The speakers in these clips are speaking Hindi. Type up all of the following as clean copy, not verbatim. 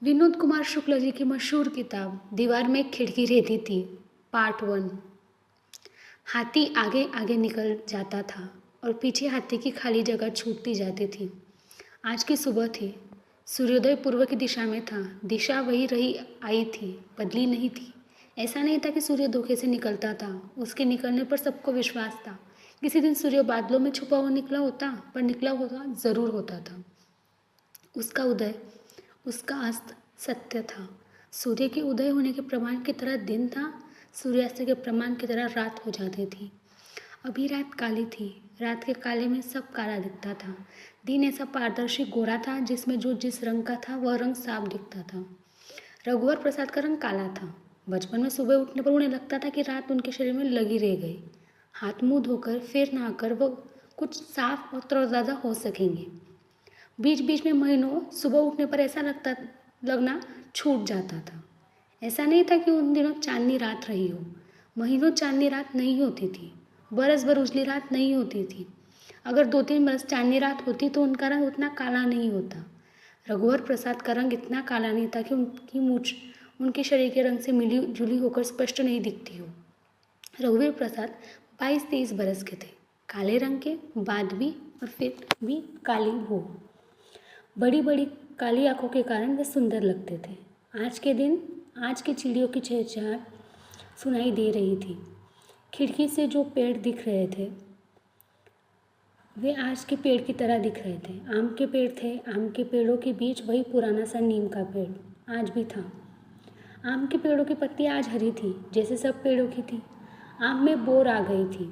विनोद कुमार शुक्ल जी की मशहूर किताब दीवार में एक खिड़की रहती थी, पार्ट 1। हाथी आगे आगे निकल जाता था और पीछे हाथी की खाली जगह छूटती जाती थी। आज की सुबह थी। सूर्योदय पूर्व की दिशा में था। दिशा वही रही आई थी, बदली नहीं थी। ऐसा नहीं था कि सूर्य धोखे से निकलता था। उसके निकलने पर सबको विश्वास था। किसी दिन सूर्य बादलों में छुपा हुआ निकला होता, पर निकला होता जरूर होता था। उसका उदय, उसका अस्त सत्य था। सूर्य के उदय होने के प्रमाण की तरह दिन था, सूर्यास्त के प्रमाण की तरह रात हो जाती थी। अभी रात काली थी। रात के काले में सब काला दिखता था। दिन ऐसा पारदर्शी गोरा था जिसमें जो जिस रंग का था वह रंग साफ दिखता था। रघुवर प्रसाद का रंग काला था। बचपन में सुबह उठने पर उन्हें लगता था कि रात उनके शरीर में लगी रह गई। हाथ मुंह धोकर फिर नहाकर वह कुछ साफ और तरोताज़ा हो सकेंगे। बीच बीच में महीनों सुबह उठने पर ऐसा लगना छूट जाता था। ऐसा नहीं था कि उन दिनों चांदनी रात रही हो। महीनों चांदनी रात नहीं होती थी। बरस भर उजली रात नहीं होती थी। अगर 2-3 बरस चांदनी रात होती तो उनका रंग उतना काला नहीं होता। रघुवर प्रसाद का रंग इतना काला नहीं था कि उनकी मूछ उनके शरीर के रंग से मिली जुली होकर स्पष्ट नहीं दिखती हो। रघुवीर प्रसाद 22-23 बरस के थे, काले रंग के, बाद भी और फिर भी काली हो। बड़ी बड़ी काली आंखों के कारण वे सुंदर लगते थे। आज के दिन आज की चिड़ियों की चहचहाट सुनाई दे रही थी। खिड़की से जो पेड़ दिख रहे थे वे आज के पेड़ की तरह दिख रहे थे। आम के पेड़ थे। आम के पेड़ों के बीच वही पुराना सा नीम का पेड़ आज भी था। आम के पेड़ों की पत्तियां आज हरी थी, जैसे सब पेड़ों की थी। आम में बोर आ गई थी।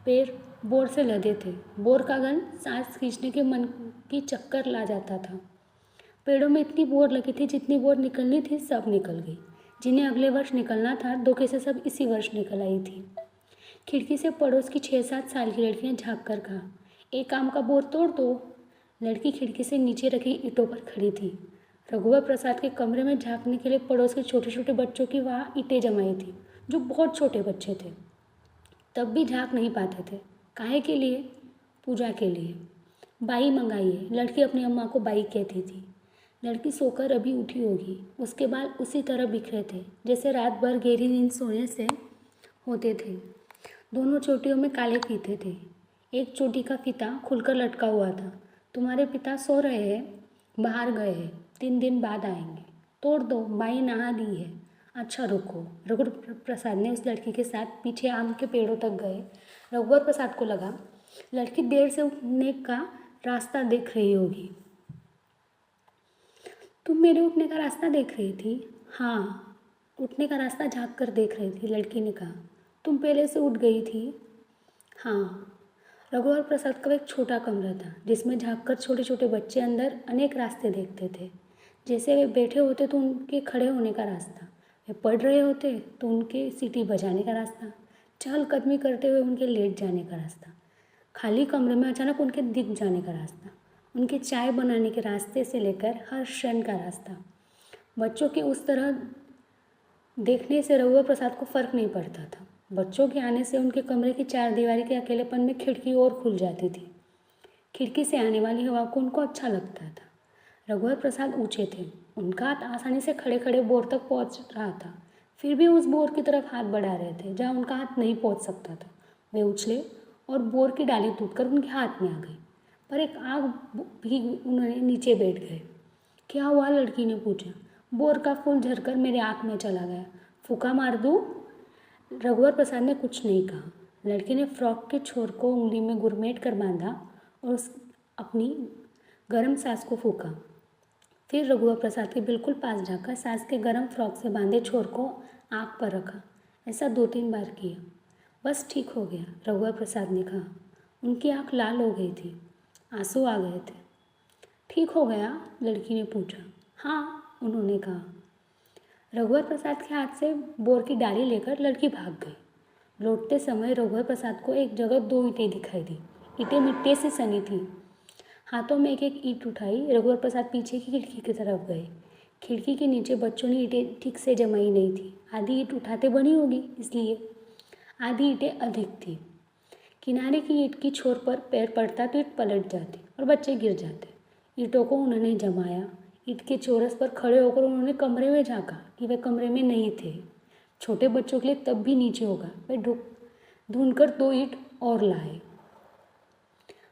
पेड़ बोर से लदे थे। बोर का गंध सांस खींचने के मन की चक्कर ला जाता था। पेड़ों में इतनी बोर लगी थी, जितनी बोर निकलनी थी सब निकल गई। जिन्हें अगले वर्ष निकलना था, धोखे से सब इसी वर्ष निकल आई थी। खिड़की से पड़ोस की 6-7 साल की लड़कियां झाँक कर कहा, एक आम का बोर तोड़ दो। लड़की खिड़की से नीचे रखी ईंटों पर खड़ी थी। रघुवर प्रसाद के कमरे में झाँकने के लिए पड़ोस के छोटे छोटे बच्चों की वहाँ ईंटें जमाई थी, जो बहुत छोटे बच्चे थे। तब भी झाँक नहीं पाते थे। काहे के लिए? पूजा के लिए। बाई मंगाइए। लड़की अपनी अम्मा को बाई कहती थी। लड़की सोकर अभी उठी होगी। उसके बाल उसी तरह बिखरे थे जैसे रात भर गहरी नींद सोने से होते थे। दोनों चोटियों में काले फीते थे। एक चोटी का फीता खुलकर लटका हुआ था। तुम्हारे पिता सो रहे हैं, बाहर गए हैं, 3 दिन बाद आएंगे। तोड़ दो, बाई नहा दी है। अच्छा रुको। रघुवर प्रसाद ने उस लड़की के साथ पीछे आम के पेड़ों तक गए। रघुवर प्रसाद को लगा लड़की देर से उठने का रास्ता देख रही होगी। तुम मेरे उठने का रास्ता देख रही थी? हाँ, उठने का रास्ता झाँक कर देख रही थी, लड़की ने कहा। तुम पहले से उठ गई थी? हाँ। रघुवर प्रसाद का एक छोटा कमरा था, जिसमें झाँक कर छोटे छोटे बच्चे अंदर अनेक रास्ते देखते थे। जैसे वे बैठे होते तो उनके खड़े होने का रास्ता, वे पढ़ रहे होते तो उनके सीटी बजाने का रास्ता, चहलकदमी करते हुए उनके लेट जाने का रास्ता, खाली कमरे में अचानक उनके दिख जाने का रास्ता, उनके चाय बनाने के रास्ते से लेकर हर क्षण का रास्ता। बच्चों के उस तरह देखने से रघुवर प्रसाद को फर्क नहीं पड़ता था। बच्चों के आने से उनके कमरे की चारदीवारी के अकेलेपन में खिड़की और खुल जाती थी। खिड़की से आने वाली हवा को उनको अच्छा लगता था। रघुवर प्रसाद ऊंचे थे। उनका हाथ आसानी से खड़े खड़े बोर तक पहुंच रहा था। फिर भी उस बोर की तरफ हाथ बढ़ा रहे थे जहाँ उनका हाथ नहीं पहुंच सकता था। वे उछले और बोर की डाली टूटकर उनके हाथ में आ गई। पर एक आग भी उन्होंने नीचे बैठ गए। क्या हुआ? लड़की ने पूछा। बोर का फूल झरकर मेरे आँख में चला गया। फूका मार दूँ? रघुवर प्रसाद ने कुछ नहीं कहा। लड़की ने फ्रॉक के छोर को उंगली में गुरमेट कर बांधा और अपनी गर्म सास को फूका। फिर रघुवर प्रसाद के बिल्कुल पास जाकर सास के गर्म फ्रॉक से बांधे छोर को आँख पर रखा। ऐसा 2-3 बार किया। बस ठीक हो गया, रघुवर प्रसाद ने कहा। उनकी आँख लाल हो गई थी, आंसू आ गए थे। ठीक हो गया? लड़की ने पूछा। हाँ, उन्होंने कहा। रघुवर प्रसाद के हाथ से बोर की डाली लेकर लड़की भाग गई। लौटते समय रघुवर प्रसाद को एक जगह 2 ईंटें दिखाई दी। ईंटें मिट्टी से सनी थी। हाथों में एक एक ईंट उठाई रघुवर प्रसाद पीछे की खिड़की की तरफ गए। खिड़की के नीचे बच्चों ने ईंटें ठीक से जमाई नहीं थी। आधी ईंट उठाते बनी होगी इसलिए, आधी ईंटें अधिक थी। किनारे की ईंट की छोर पर पैर पड़ता तो ईंट पलट जाती और बच्चे गिर जाते। ईंटों को उन्होंने जमाया। ईंट के चौरस पर खड़े होकर उन्होंने कमरे में झांका कि वे कमरे में नहीं थे। छोटे बच्चों के लिए तब भी नीचे होगा। वे ढूंढकर 2 ईंट और लाए।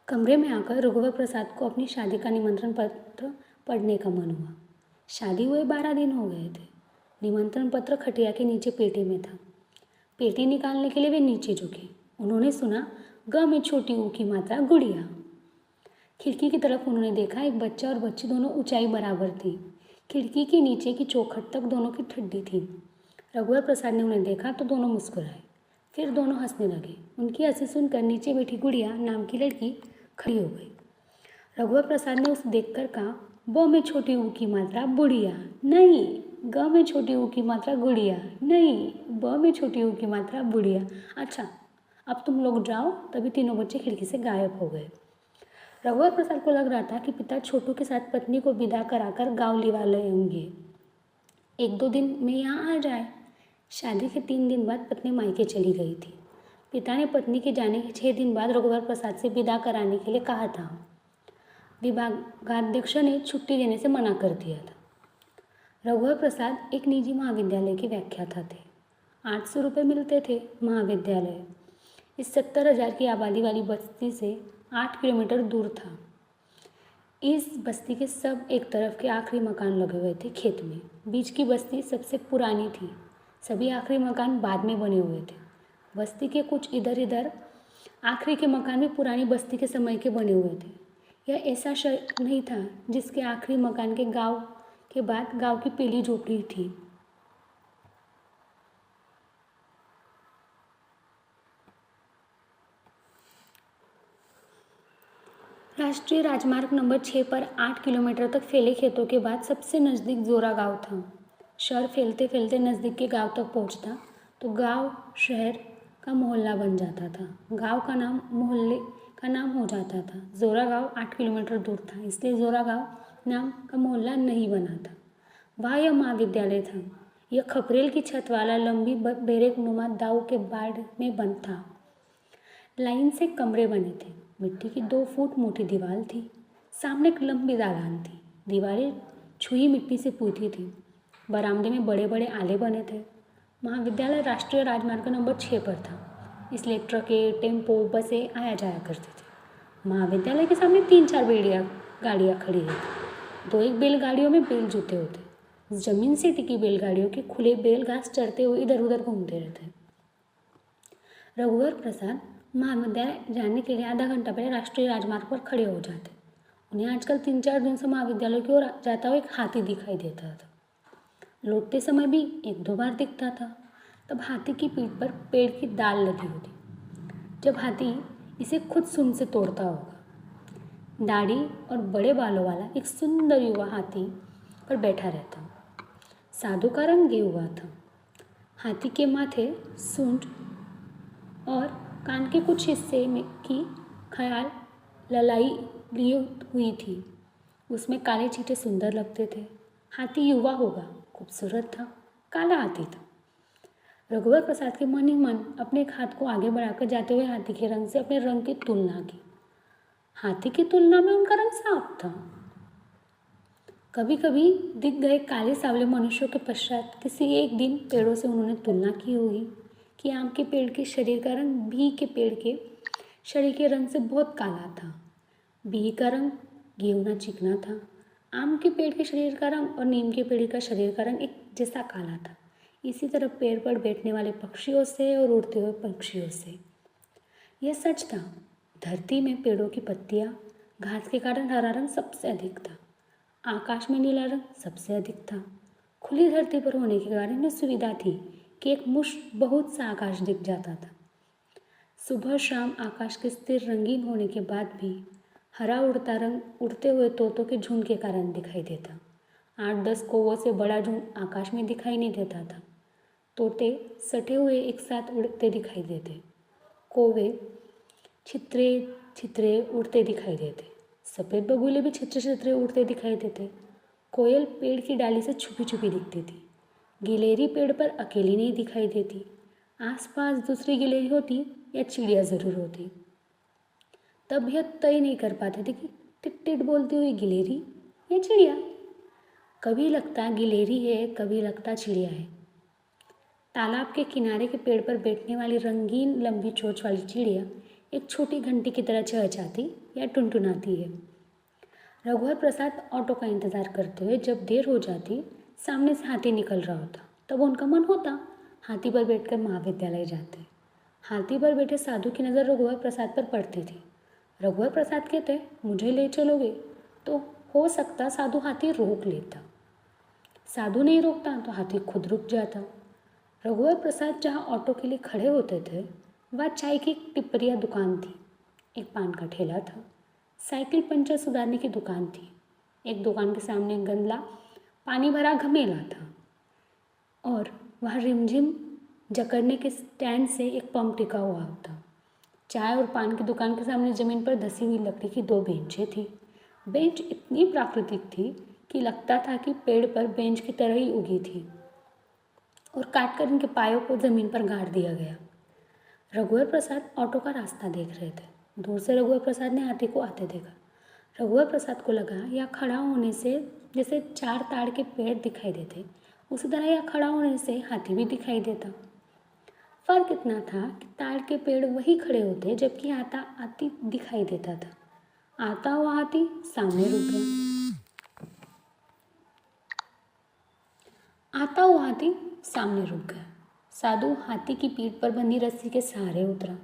कमरे में आकर रघुवर प्रसाद को अपनी शादी का निमंत्रण पत्र पढ़ने का मन हुआ। शादी हुए 12 दिन हो गए थे। निमंत्रण पत्र खटिया के नीचे पेटी में था। पेटी निकालने के लिए वे नीचे झुके। उन्होंने सुना ग में छोटी ऊ की मात्रा गुड़िया। खिड़की की तरफ उन्होंने देखा। एक बच्चा और बच्ची दोनों ऊंचाई बराबर थी। खिड़की के नीचे की चौखट तक दोनों की ठड्डी थी। रघुवर प्रसाद ने उन्हें देखा तो दोनों मुस्कुराए। फिर दोनों हंसने लगे। उनकी हंसी सुनकर नीचे बैठी गुड़िया नाम की लड़की खड़ी हो गई। रघुवर प्रसाद ने उसे देखकर कहा, ब में छोटी ऊ की मात्रा बुढ़िया नहीं, ग में छोटी ऊ की मात्रा गुड़िया नहीं, ब में छोटी ऊ की मात्रा बुढ़िया। अच्छा, अब तुम लोग जाओ। तभी तीनों बच्चे खिड़की से गायब हो गए। रघुवर प्रसाद को लग रहा था कि पिता छोटू के साथ पत्नी को विदा कराकर गाँव लिवा लाए होंगे। 1-2 दिन में यहाँ आ जाए। शादी के 3 दिन बाद पत्नी मायके चली गई थी। पिता ने पत्नी के जाने के 6 दिन बाद रघुवर प्रसाद से विदा कराने के लिए कहा था। विभागाध्यक्ष ने छुट्टी देने से मना कर दिया था। रघुवर प्रसाद एक निजी महाविद्यालय के व्याख्याता थे। 800 रुपये मिलते थे। महाविद्यालय इस 70,000 की आबादी वाली बस्ती से 8 किलोमीटर दूर था। इस बस्ती के सब एक तरफ के आखिरी मकान लगे हुए थे खेत में। बीच की बस्ती सबसे पुरानी थी। सभी आखिरी मकान बाद में बने हुए थे। बस्ती के कुछ इधर इधर आखिरी के मकान भी पुरानी बस्ती के समय के बने हुए थे। यह ऐसा शहर नहीं था जिसके आखिरी मकान के गांव के बाद गांव की पहली झोपड़ी थी। राष्ट्रीय राजमार्ग नंबर 6 पर 8 किलोमीटर तक फैले खेतों के बाद सबसे नज़दीक जोरा गांव था। शहर फैलते फैलते नज़दीक के गांव तक पहुंचता तो गांव शहर का मोहल्ला बन जाता था। गांव का नाम मोहल्ले का नाम हो जाता था। जोरा गांव 8 किलोमीटर दूर था, इसलिए जोरा गांव नाम का मोहल्ला नहीं बना था। वहाँ यह महाविद्यालय था। यह खपरेल की छत वाला लंबी बैरक नुमा दाऊ के बाड़ में बंद था। लाइन से कमरे बने थे। मिट्टी की 2 फुट मोटी दीवार थी। सामने एक लंबी दालान थी। दीवारें छुई मिट्टी से पूती थी। बरामदे में बड़े बड़े आले बने थे। महाविद्यालय राष्ट्रीय राजमार्ग नंबर 6 पर था, इसलिए ट्रकें, टेम्पो, बसें आया जाया करती थी। महाविद्यालय के सामने 3-4 गाड़ियाँ खड़ी थी। 2-1 बैलगाड़ियों में बैल जुते होते। जमीन से टिकी बैलगाड़ियों के खुले बैल घास चरते हुए इधर उधर घूमते रहते। रघुवर प्रसाद महाविद्यालय जाने के लिए आधा घंटा पहले राष्ट्रीय राजमार्ग पर खड़े हो जाते। उन्हें आजकल 3-4 दिन से महाविद्यालय की ओर जाता हुआ एक हाथी दिखाई देता था। लौटते समय भी 1-2 बार दिखता था। तब हाथी की पीठ पर पेड़ की डाल लगी होती, जब हाथी इसे खुद सूंड से तोड़ता होगा। दाढ़ी और बड़े बालों वाला एक सुंदर युवा हाथी पर बैठा रहता। साधु का रंग गेहुआ था। हाथी के माथे, सूंड और कान के कुछ हिस्से में की ख्याल ललाई ली हुई थी। उसमें काले चीटे सुंदर लगते थे। हाथी युवा होगा, खूबसूरत था, काला हाथी था। रघुवर प्रसाद के मन ही मन अपने एक हाथ को आगे बढ़ाकर जाते हुए हाथी के रंग से अपने रंग की तुलना की। हाथी की तुलना में उनका रंग साफ था। कभी कभी दिख गए काले सावले मनुष्यों के पश्चात किसी एक दिन पेड़ों से उन्होंने तुलना की होगी कि आम के पेड़ के शरीर का रंग बी के पेड़ के शरीर के रंग से बहुत काला था। बी का रंग गेहुना चिकना था। आम के पेड़ के शरीर का रंग और नीम के पेड़ का शरीर का रंग एक जैसा काला था। इसी तरह पेड़ पर बैठने वाले पक्षियों से और उड़ते हुए पक्षियों से। यह सच था। धरती में पेड़ों की पत्तियां, घास के कारण हरा रंग सबसे अधिक था। आकाश में नीला रंग सबसे अधिक था। खुली धरती पर होने के कारण यह सुविधा थी कि एक मुश्त बहुत सा आकाश दिख जाता था। सुबह शाम आकाश के स्थिर रंगीन होने के बाद भी हरा उड़ता रंग उड़ते हुए तोतों के झुंड के कारण दिखाई देता। 8-10 कौवों से बड़ा झुंड आकाश में दिखाई नहीं देता था। तोते सटे हुए एक साथ उड़ते दिखाई देते। कौवे छितरे छितरे उड़ते दिखाई देते। सफ़ेद बगुले भी छितरे छितरे उड़ते दिखाई देते। कोयल पेड़ की डाली से छुपी छुपी दिखती थी। गिलहरी पेड़ पर अकेली नहीं दिखाई देती। आसपास दूसरी गिलहरी होती या चिड़िया ज़रूर होती। तब यह तय नहीं कर पाते थे कि टिट टिट बोलती हुई गिलहरी या चिड़िया। कभी लगता गिलहरी है, कभी लगता चिड़िया है। तालाब के किनारे के पेड़ पर बैठने वाली रंगीन लंबी चोंच वाली चिड़िया एक छोटी घंटी की तरह चहचहाती या टुनटुनाती है। रघुवर प्रसाद ऑटो का इंतज़ार करते हुए जब देर हो जाती, सामने से हाथी निकल रहा होता, तब उनका मन होता हाथी पर बैठकर महाविद्यालय जाते। हाथी पर बैठे साधु की नज़र रघुवर प्रसाद पर पड़ती थी। रघुवर प्रसाद कहते, मुझे ले चलोगे? तो हो सकता साधु हाथी रोक लेता। साधु नहीं रोकता तो हाथी खुद रुक जाता। रघुवर प्रसाद जहाँ ऑटो के लिए खड़े होते थे, वह चाय की एक टिप्परिया दुकान थी, एक पान का ठेला था, साइकिल पंचर सुधारने की दुकान थी, एक दुकान के सामने गंदला पानी भरा घमेला था और वहाँ रिमझिम जकड़ने के स्टैंड से एक पंप टिका हुआ था। चाय और पान की दुकान के सामने ज़मीन पर धसी हुई लकड़ी की 2 बेंचें थी। बेंच इतनी प्राकृतिक थी कि लगता था कि पेड़ पर बेंच की तरह ही उगी थी और काटकर इनके पायों को ज़मीन पर गाड़ दिया गया। रघुवर प्रसाद ऑटो का रास्ता देख रहे थे। दूर से रघुवर प्रसाद ने हाथी को आते देखा। रघुवर प्रसाद को लगा या खड़ा होने से जैसे 4 ताड़ के पेड़ दिखाई देते, उसी तरह या खड़ा होने से हाथी भी दिखाई देता। फर्क इतना था कि ताड़ के पेड़ वही खड़े होते जबकि हाथी दिखाई देता था। आता हुआ हाथी सामने रुक गया। आता हुआ हाथी सामने रुक गया। साधु हाथी की पीठ पर बंधी रस्सी के सहारे उतरा।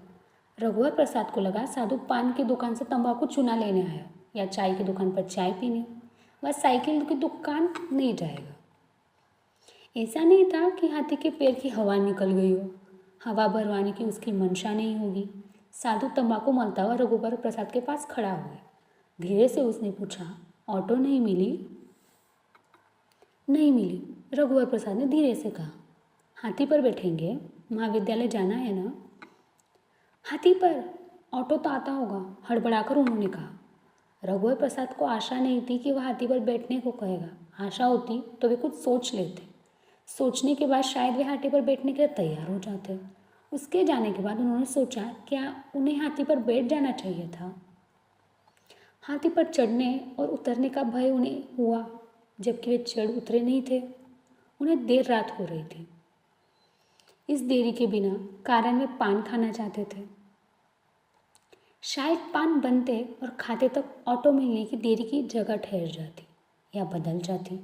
रघुवर प्रसाद को लगा साधु पान की दुकान से तंबाकू चूना लेने आया या चाय की दुकान पर चाय पीने। वह साइकिल की दुकान नहीं जाएगा। ऐसा नहीं था कि हाथी के पैर की हवा निकल गई हो, हवा भरवाने की उसकी मंशा नहीं होगी। साधु तंबाकू मलता हुआ रघुवर प्रसाद के पास खड़ा हुआ। धीरे से उसने पूछा, ऑटो नहीं मिली? नहीं मिली, रघुवर प्रसाद ने धीरे से कहा। हाथी पर बैठेंगे? महाविद्यालय जाना है ना? हाथी पर? ऑटो तो आता होगा, हड़बड़ाकर उन्होंने कहा। रघुवर प्रसाद को आशा नहीं थी कि वह हाथी पर बैठने को कहेगा। आशा होती तो वे कुछ सोच लेते। सोचने के बाद शायद वे हाथी पर बैठने के लिए तैयार हो जाते। उसके जाने के बाद उन्होंने सोचा क्या उन्हें हाथी पर बैठ जाना चाहिए था। हाथी पर चढ़ने और उतरने का भय उन्हें हुआ, जबकि वे चढ़ उतरे नहीं थे। उन्हें देर रात हो रही थी। इस देरी के बिना कारण में पान खाना चाहते थे। शायद पान बनते और खाते तक ऑटो मिलने की देरी की जगह ठहर जाती या बदल जाती।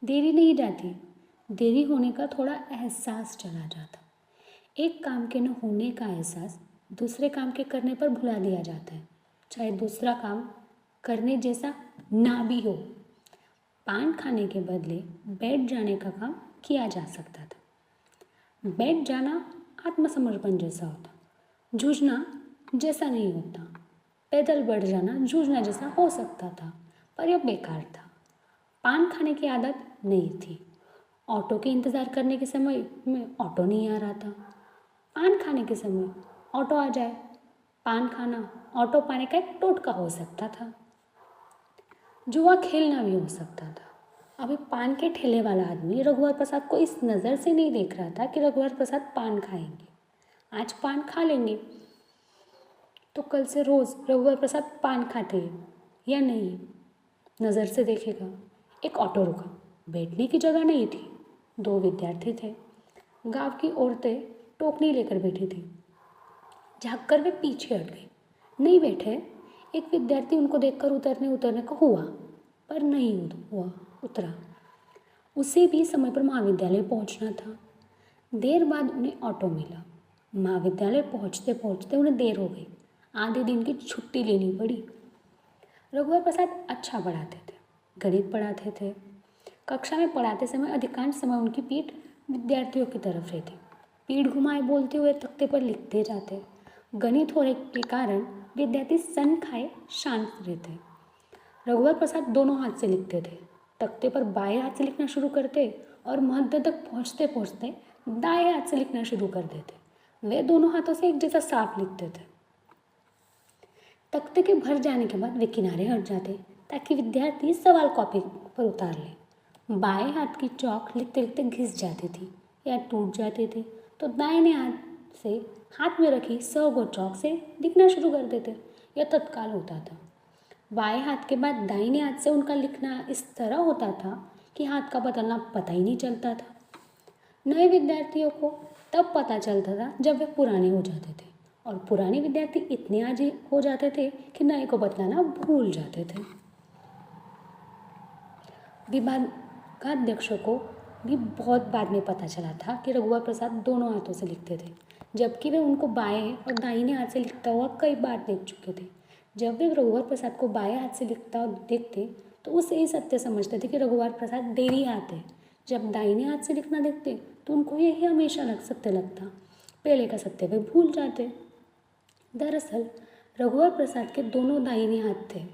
देरी नहीं जाती, देरी होने का थोड़ा एहसास चला जाता। एक काम के न होने का एहसास दूसरे काम के करने पर भुला दिया जाता है, चाहे दूसरा काम करने जैसा ना भी हो। पान खाने के बदले बैठ जाने का काम किया जा सकता था। बैठ जाना आत्मसमर्पण जैसा होता, जूझना जैसा नहीं होता। पैदल बढ़ जाना जूझना जैसा हो सकता था, पर यह बेकार था। पान खाने की आदत नहीं थी। ऑटो के इंतज़ार करने के समय में ऑटो नहीं आ रहा था। पान खाने के समय ऑटो आ जाए, पान खाना ऑटो पाने का एक टोटका हो सकता था। जुआ खेलना भी हो सकता था। अभी पान के ठेले वाला आदमी रघुवर प्रसाद को इस नज़र से नहीं देख रहा था कि रघुवर प्रसाद पान खाएंगे। आज पान खा लेंगे तो कल से रोज़ रघुवर प्रसाद पान खाते हैं या नहीं, नज़र से देखेगा। एक ऑटो रुका। बैठने की जगह नहीं थी। 2 विद्यार्थी थे। गांव की औरतें टोकनी लेकर बैठी थी। झाँक कर वे पीछे हट गई। नहीं बैठे। एक विद्यार्थी उनको देखकर उतरने को हुआ, पर नहीं उतरा। उसे भी समय पर महाविद्यालय पहुंचना था। देर बाद उन्हें ऑटो मिला। महाविद्यालय पहुंचते पहुंचते उन्हें देर हो गई। आधे दिन की छुट्टी लेनी पड़ी। रघुवर प्रसाद अच्छा पढ़ाते थे, गणित पढ़ाते थे। कक्षा में पढ़ाते समय अधिकांश समय उनकी पीठ विद्यार्थियों की तरफ रहती। पीठ घुमाए बोलते हुए तख्ते पर लिखते जाते। गणित होने के कारण विद्यार्थी सन खाए शांत रहते। रघुवर प्रसाद दोनों हाथ से लिखते थे। तख्ते पर बाएं हाथ से लिखना शुरू करते और मध्य तक पहुँचते पहुँचते दाएं हाथ से लिखना शुरू कर देते। वे दोनों हाथों से एक जैसा साफ लिखते थे। तख्ते के भर जाने के बाद वे किनारे हट जाते ताकि विद्यार्थी सवाल कॉपी पर उतार ले। बाएं हाथ की चौक लिखते लिखते घिस जाती थी या टूट जाती थी, तो दाहिने हाथ से हाथ में रखी 100 गो चौक से लिखना शुरू कर देते। यह तत्काल होता था। बाएं हाथ के बाद दाहिने हाथ से उनका लिखना इस तरह होता था कि हाथ का बदलना पता ही नहीं चलता था। नए विद्यार्थियों को तब पता चलता था जब वे पुराने हो जाते थे, और पुराने विद्यार्थी इतने आजी हो जाते थे कि नए को बतलाना भूल जाते थे। विभागाध्यक्षों को भी बहुत बाद में पता चला था कि रघुवर प्रसाद दोनों हाथों से लिखते थे, जबकि वे उनको बाएं और दाहिने हाथ से लिखता हुआ कई बार देख चुके थे। जब वे रघुवर प्रसाद को बाएं हाथ से लिखता हुआ देखते तो उसे ही सत्य समझते थे कि रघुवर प्रसाद देरी हाथ है। जब दाहिने हाथ से लिखना देखते तो उनको यही हमेशा सत्य लगता। पहले का सत्य वे भूल जाते। दरअसल रघुवर प्रसाद के दोनों दाहिने हाथ थे।